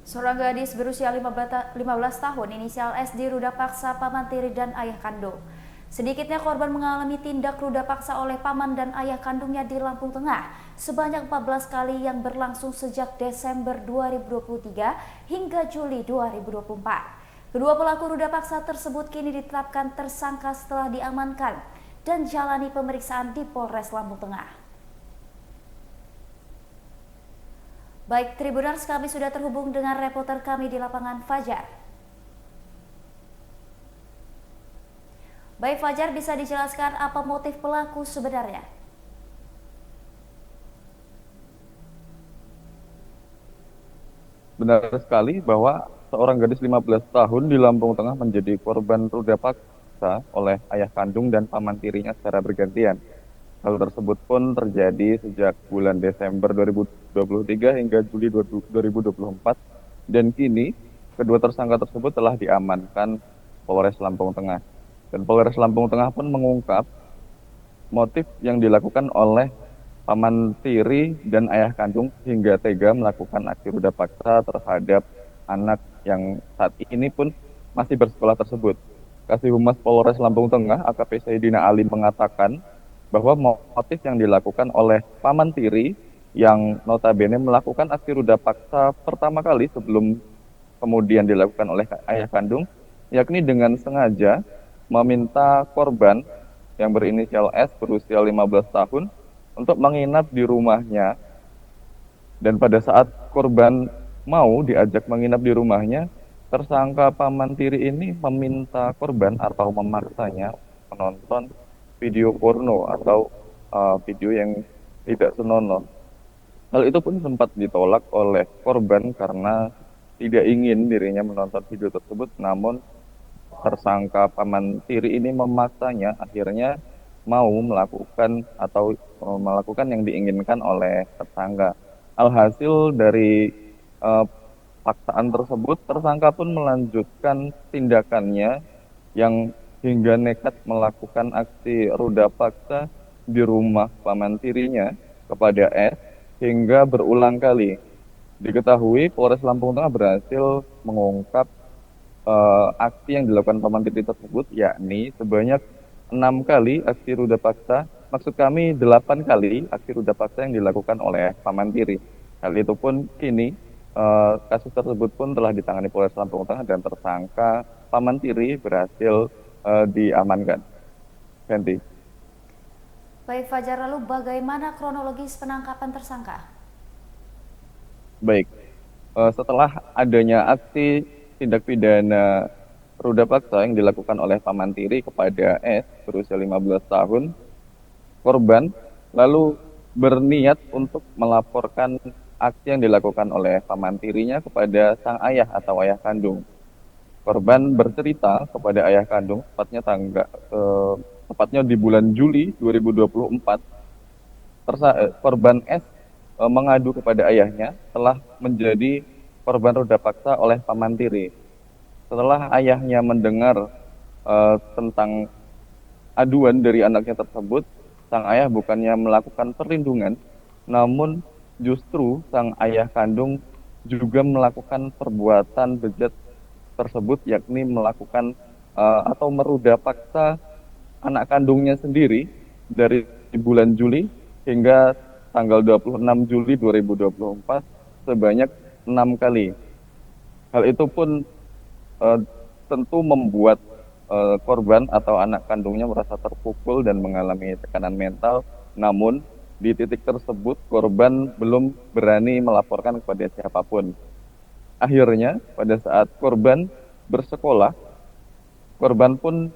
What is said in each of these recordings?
Seorang gadis berusia 15 tahun inisial S diruda paksa paman tiri dan ayah kandung. Sedikitnya korban mengalami tindak ruda paksa oleh paman dan ayah kandungnya di Lampung Tengah sebanyak 14 kali yang berlangsung sejak Desember 2023 hingga Juli 2024. Kedua pelaku ruda paksa tersebut kini ditetapkan tersangka setelah diamankan dan jalani pemeriksaan di Polres Lampung Tengah. Baik, Tribuners, kami sudah terhubung dengan reporter kami di lapangan, Fajar. Baik, Fajar, bisa dijelaskan apa motif pelaku sebenarnya? Benar sekali bahwa seorang gadis 15 tahun di Lampung Tengah menjadi korban ruda paksa oleh ayah kandung dan paman tirinya secara bergantian. Hal tersebut pun terjadi sejak bulan Desember 2023 hingga Juli 2024 dan kini kedua tersangka tersebut telah diamankan Polres Lampung Tengah. Dan Polres Lampung Tengah pun mengungkap motif yang dilakukan oleh paman tiri dan ayah kandung hingga tega melakukan aksi ruda paksa terhadap anak yang saat ini pun masih bersekolah tersebut. Kasih Humas Polres Lampung Tengah AKP Saidina Ali mengatakan bahwa motif yang dilakukan oleh paman tiri yang notabene melakukan aksi ruda paksa pertama kali sebelum kemudian dilakukan oleh ayah kandung, yakni dengan sengaja meminta korban yang berinisial S berusia 15 tahun untuk menginap di rumahnya. Dan pada saat korban mau diajak menginap di rumahnya, tersangka paman tiri ini meminta korban atau memaksanya menonton video porno atau video yang tidak senonoh. Hal itu pun sempat ditolak oleh korban karena tidak ingin dirinya menonton video tersebut, namun tersangka paman tiri ini memaksanya, akhirnya mau melakukan yang diinginkan oleh tersangka. Alhasil dari eh, paksaan tersebut, tersangka pun melanjutkan tindakannya yang hingga nekat melakukan aksi ruda paksa di rumah paman tirinya kepada S hingga berulang kali. Diketahui Polres Lampung Tengah berhasil mengungkap aksi yang dilakukan paman tiri tersebut, yakni sebanyak 6 kali aksi ruda paksa. Maksud kami 8 kali aksi ruda paksa yang dilakukan oleh paman tiri. Hal itu pun kini kasus tersebut pun telah ditangani Polres Lampung Tengah dan tersangka paman tiri berhasil diamankan. Ganti. Baik, Fajar, lalu bagaimana kronologis penangkapan tersangka? Baik, setelah adanya aksi tindak pidana ruda paksa yang dilakukan oleh paman tiri kepada S berusia 15 tahun, korban lalu berniat untuk melaporkan aksi yang dilakukan oleh paman tirinya kepada sang ayah atau ayah kandung. Korban bercerita kepada ayah kandung, tepatnya di bulan Juli 2024, korban S mengadu kepada ayahnya telah menjadi korban ruda paksa oleh paman tiri. Setelah ayahnya mendengar tentang aduan dari anaknya tersebut, sang ayah bukannya melakukan perlindungan, namun justru sang ayah kandung juga melakukan perbuatan bejat tersebut, yakni melakukan atau meruda paksa anak kandungnya sendiri dari bulan Juli hingga tanggal 26 Juli 2024 sebanyak 6 kali. Hal itu pun eh, tentu membuat korban atau anak kandungnya merasa terpukul dan mengalami tekanan mental. Namun di titik tersebut korban belum berani melaporkan kepada siapapun. Akhirnya pada saat korban bersekolah, korban pun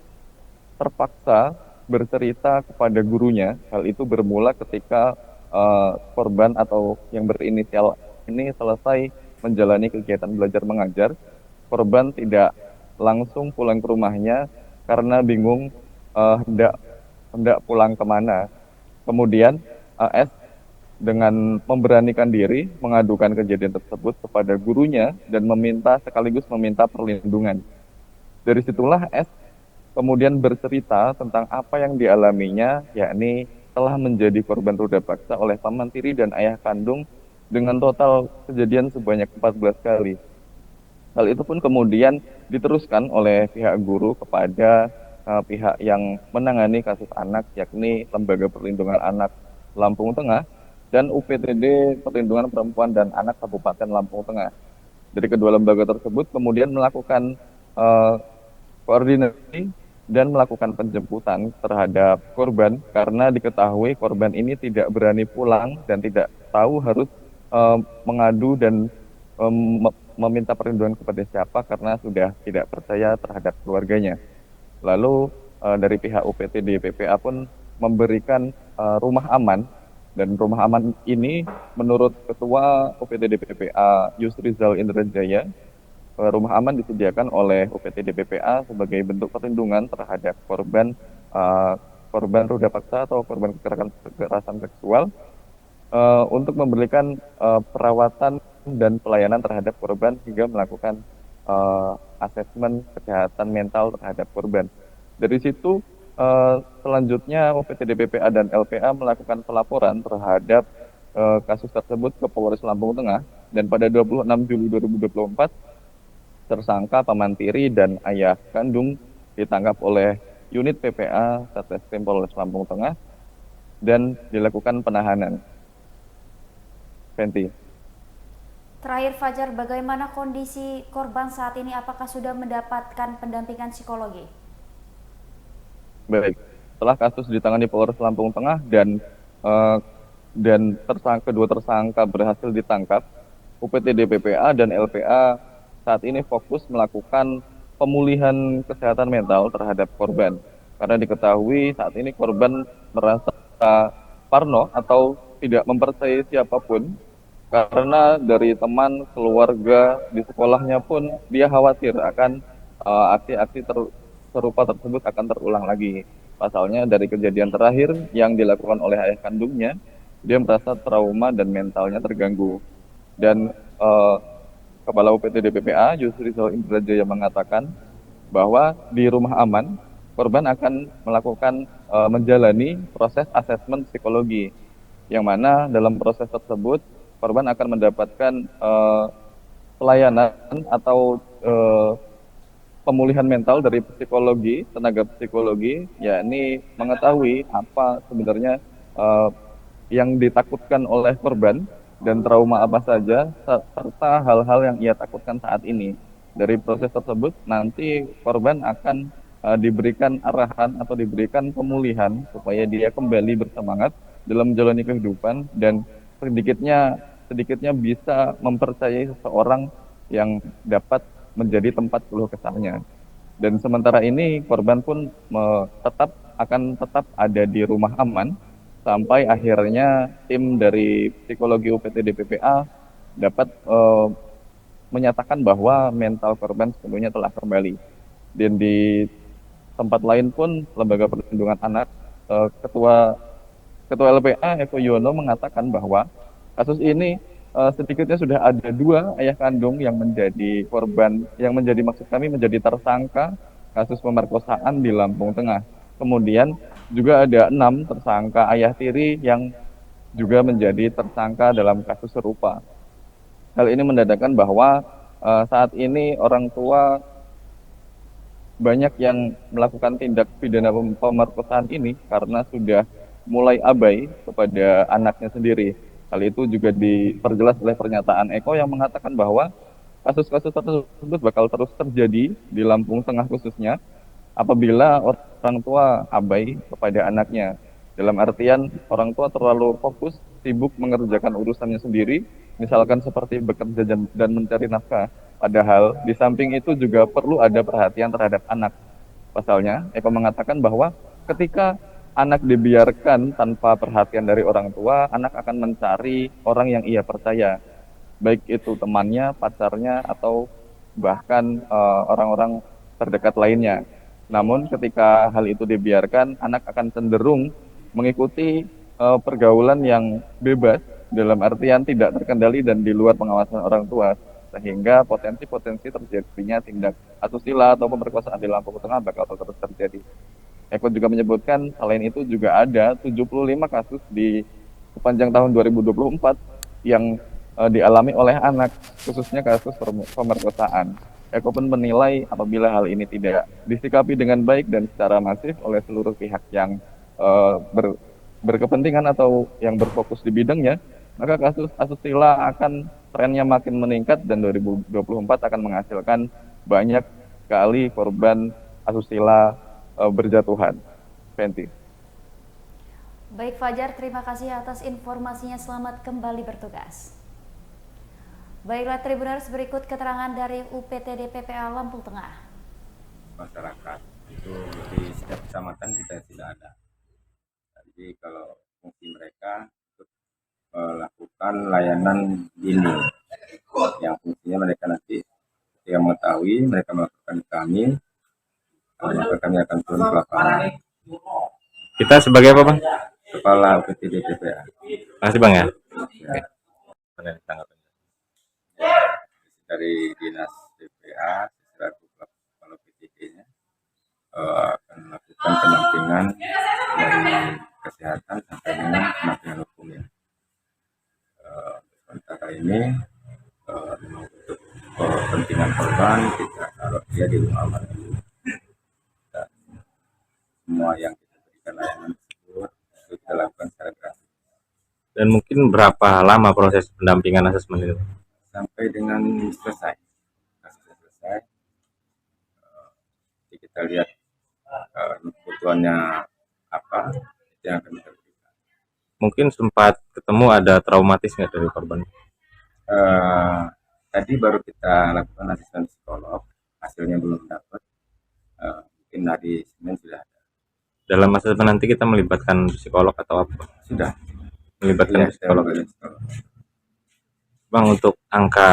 terpaksa bercerita kepada gurunya. Hal itu bermula ketika korban atau yang berinisial ini selesai menjalani kegiatan belajar mengajar. Korban tidak langsung pulang ke rumahnya karena bingung hendak pulang kemana. Kemudian S dengan memberanikan diri mengadukan kejadian tersebut kepada gurunya dan sekaligus meminta perlindungan. Dari situlah S kemudian bercerita tentang apa yang dialaminya, yakni telah menjadi korban ruda paksa oleh paman tiri dan ayah kandung dengan total kejadian sebanyak 14 kali. Hal itu pun kemudian diteruskan oleh pihak guru kepada pihak yang menangani kasus anak, yakni Lembaga Perlindungan Anak Lampung Tengah dan UPTD Perlindungan Perempuan dan Anak Kabupaten Lampung Tengah. Dari kedua lembaga tersebut kemudian melakukan eh, koordinasi dan melakukan penjemputan terhadap korban karena diketahui korban ini tidak berani pulang dan tidak tahu harus mengadu dan meminta perlindungan kepada siapa karena sudah tidak percaya terhadap keluarganya. Lalu dari pihak UPTD PPA pun memberikan rumah aman, dan rumah aman ini menurut Ketua UPTD PPA Yusrizal Indrajaya, rumah aman disediakan oleh UPTD PPA sebagai bentuk perlindungan terhadap korban ruda paksa atau korban kekerasan seksual, untuk memberikan perawatan dan pelayanan terhadap korban hingga melakukan asesmen kesehatan mental terhadap korban. Dari situ selanjutnya UPTD PPA dan LPA melakukan pelaporan terhadap kasus tersebut ke Polres Lampung Tengah, dan pada 26 Juli 2024 tersangka paman tiri dan ayah kandung ditangkap oleh unit PPA Satreskrim Polres Lampung Tengah dan dilakukan penahanan. Fenty. Terakhir Fajar, bagaimana kondisi korban saat ini? Apakah sudah mendapatkan pendampingan psikologi? Baik, setelah kasus ditangani Polres Lampung Tengah dan kedua tersangka berhasil ditangkap, UPTD PPA dan LPA saat ini fokus melakukan pemulihan kesehatan mental terhadap korban. Karena diketahui saat ini korban merasa parno atau tidak mempercayai siapapun, karena dari teman, keluarga, di sekolahnya pun dia khawatir akan aksi-aksi serupa tersebut akan terulang lagi. Pasalnya dari kejadian terakhir yang dilakukan oleh ayah kandungnya, dia merasa trauma dan mentalnya terganggu. Dan Kepala UPTD PPA Yusrizal Indrajaya mengatakan bahwa di rumah aman korban akan melakukan menjalani proses asesmen psikologi, yang mana dalam proses tersebut korban akan mendapatkan pelayanan atau pemulihan mental dari psikologi, tenaga psikologi, yakni mengetahui apa sebenarnya yang ditakutkan oleh korban dan trauma apa saja, serta hal-hal yang ia takutkan saat ini. Dari proses tersebut, nanti korban akan diberikan arahan atau diberikan pemulihan supaya dia kembali bersemangat dalam menjalani kehidupan dan sedikitnya bisa mempercayai seseorang yang dapat menjadi tempat keluh kesahnya. Dan sementara ini korban pun akan tetap ada di rumah aman sampai akhirnya tim dari psikologi UPTD PPA dapat menyatakan bahwa mental korban sepenuhnya telah kembali. Dan di tempat lain pun Lembaga Perlindungan Anak, Ketua LPA Eko Yono mengatakan bahwa kasus ini sedikitnya sudah ada 2 ayah kandung yang menjadi korban, yang menjadi tersangka kasus pemerkosaan di Lampung Tengah. Kemudian juga ada 6 tersangka ayah tiri yang juga menjadi tersangka dalam kasus serupa. Hal ini menandakan bahwa saat ini orang tua banyak yang melakukan tindak pidana pemerkosaan ini karena sudah mulai abai kepada anaknya sendiri. Hal itu juga diperjelas oleh pernyataan Eko yang mengatakan bahwa kasus-kasus tersebut bakal terus terjadi di Lampung Tengah khususnya apabila orang tua abai kepada anaknya. Dalam artian orang tua terlalu fokus, sibuk mengerjakan urusannya sendiri, misalkan seperti bekerja dan mencari nafkah. Padahal di samping itu juga perlu ada perhatian terhadap anak. Pasalnya, Eko mengatakan bahwa ketika anak dibiarkan tanpa perhatian dari orang tua, anak akan mencari orang yang ia percaya, baik itu temannya, pacarnya, atau bahkan orang-orang terdekat lainnya. Namun ketika hal itu dibiarkan, anak akan cenderung mengikuti pergaulan yang bebas, dalam artian tidak terkendali dan di luar pengawasan orang tua, sehingga potensi terjadinya tindak asusila atau pemerkosaan di Lampung Tengah bakal terus terjadi. Eko juga menyebutkan selain itu juga ada 75 kasus di sepanjang tahun 2024 yang dialami oleh anak, khususnya kasus pemerkosaan. Eko pun menilai apabila hal ini tidak disikapi dengan baik dan secara masif oleh seluruh pihak yang berkepentingan atau yang berfokus di bidangnya, maka kasus asusila akan trennya makin meningkat dan 2024 akan menghasilkan banyak sekali korban asusila berjatuhan. Fenty. Baik Fajar, terima kasih atas informasinya. Selamat kembali bertugas. Baiklah Tribuners, berikut keterangan dari UPTD PPA Lampung Tengah. Masyarakat itu di setiap kecamatan kita tidak ada. Jadi kalau fungsi mereka untuk melakukan layanan ini, yang fungsinya mereka nanti yang mengetahui mereka melakukan kami, maka kami akan turun ke lapangan. Kita sebagai apa, Bang? Kepala UPTD PPA. Makasih, Bang ya. Ya. Dari Dinas PPA selaku kepala UPTD-nya akan melakukan pendampingan dari kesehatan sampai dengan pendampingan hukum ya. Sementara ini memang untuk kepentingan korban kita taruh dia di rumah aman dulu. Dan semua yang kita berikan layanan tersebut itu kita lakukan secara gratis. Dan mungkin berapa lama proses pendampingan asesmen itu? Sampai dengan selesai. Kasusnya selesai. Jadi kita lihat kebutuhannya apa yang akan kita berikan. Mungkin sempat ketemu ada traumatis nggak dari korban? Tadi baru kita lakukan asesmen psikolog, hasilnya belum dapat. Mungkin hari Senin sudah ada. Dalam asesmen nanti kita melibatkan psikolog atau apa? Sudah. Melibatkan Iya, psikolog. psikolog. Bang, untuk angka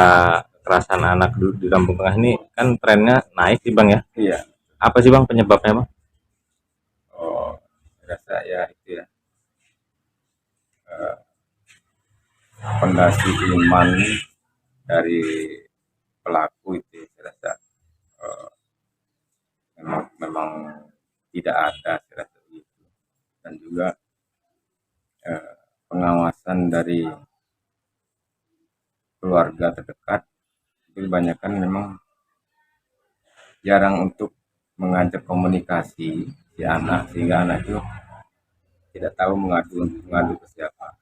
kekerasan anak di Lampung Tengah ini kan trennya naik sih, Bang ya. Iya. Apa sih, Bang, penyebabnya, Bang? Oh, rasa ya itu ya. Fondasi iman dari pelaku itu saya rasa memang tidak ada, saya rasa itu. Dan juga pengawasan dari keluarga terdekat itu kebanyakan memang jarang untuk mengajak komunikasi si anak, sehingga anak itu tidak tahu mengadu ke siapa.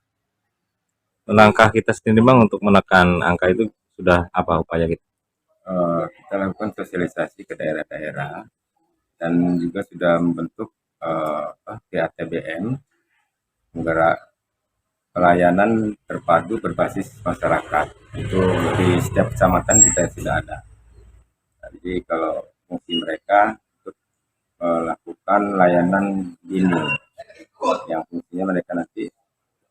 Langkah kita sendiri, Bang, untuk menekan angka itu sudah apa upaya kita? Kita lakukan sosialisasi ke daerah-daerah dan juga sudah membentuk PATBM, menggerak pelayanan terpadu berbasis masyarakat. Itu di setiap kecamatan kita sudah ada. Jadi kalau fungsi mereka untuk melakukan layanan ini, yang fungsinya mereka nanti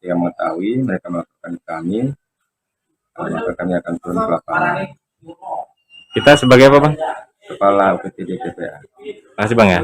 yang mengetahui mereka melakukan kami, maka kami akan turun ke lapangan. Kita sebagai apa, Bang? Kepala UPTD PPA. Makasih, Bang ya.